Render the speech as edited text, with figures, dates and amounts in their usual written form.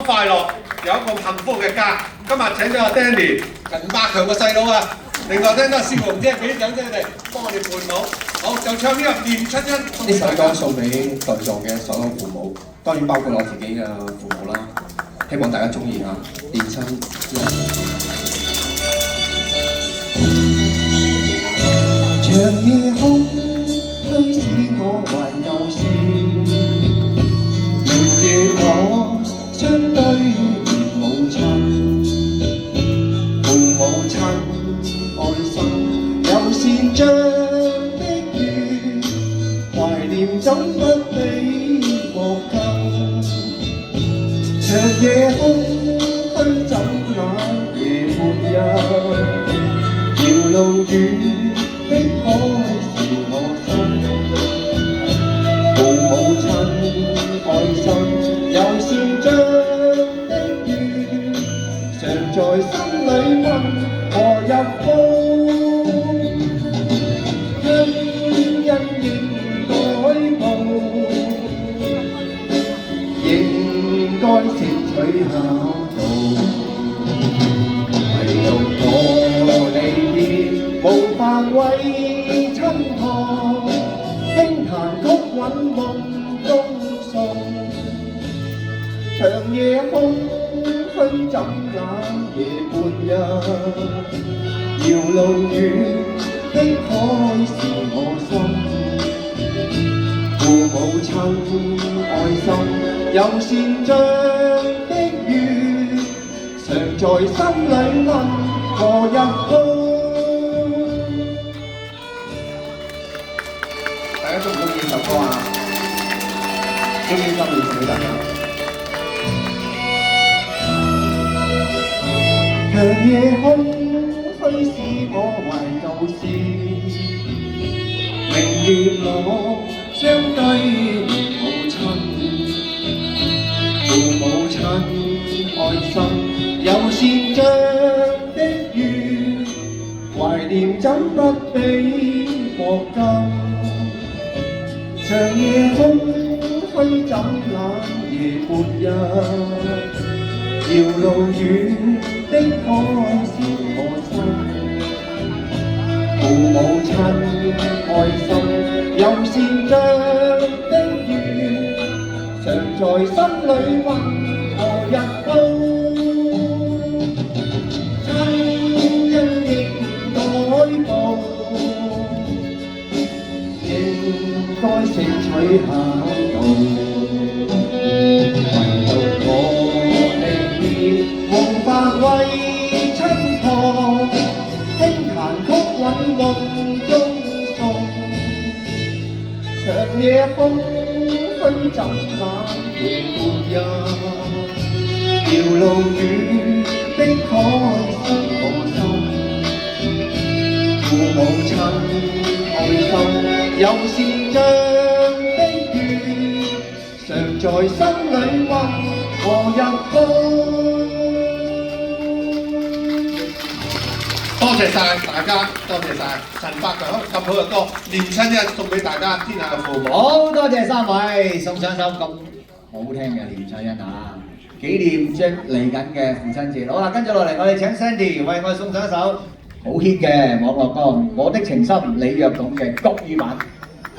快樂，有一個幸福嘅家。今日請咗阿 Danny 陳百強個細佬啊，另外聽到少紅姐俾啲掌聲佢哋，幫我哋伴舞。好，就唱呢個《念親恩》。呢首歌送俾在座嘅所有父母，當然包括我自己嘅父母啦。希望大家中意啊！念親恩。長夜空虛使我懷舊事，月夜我相對母親，父母親愛心有善像的月，懷念怎不比獲救？長夜空虛怎冷夜沒有？遙路遠的海是我心，父母親愛心有善像的月，常在心裏溫和入步，因應改步，應該攝取孝道，唯獨我離別無法為親旁，輕彈曲韻夢中送，長夜空虛怎冷夜半日，遙路遠的海是我心，父母親愛心有善像的月，常在心裏溫和入步。大家中唔中意呢首歌啊？中意今年送俾大家。長夜空虛使我懷舊事，明月我相對母親，父母親愛心有善像的月，懷念怎不比獲救？長夜空虛怎冷夜半日，遙路遠的海是我心，父母親愛心有善像的月，常在心裏溫和入步，親恩應改步，應該攝取孝道，唯獨我離別無法為親旁，輕彈曲韻夢中送，長夜風虛怎冷夜半日，遙路遠的海是我心，父母親愛心有善像的月，常在心裏溫和入步。多謝晒大家，多謝晒陳百強咁好嘅歌《念親恩》送俾大家天下嘅父母。好多謝三位送上首咁好聽嘅《念親恩》啊！紀念將嚟緊嘅父親節。好啦，跟住落嚟，我哋請 Sandy 為我哋送上一首好 hit 嘅網絡歌《我的情深你若懂》嘅國語版。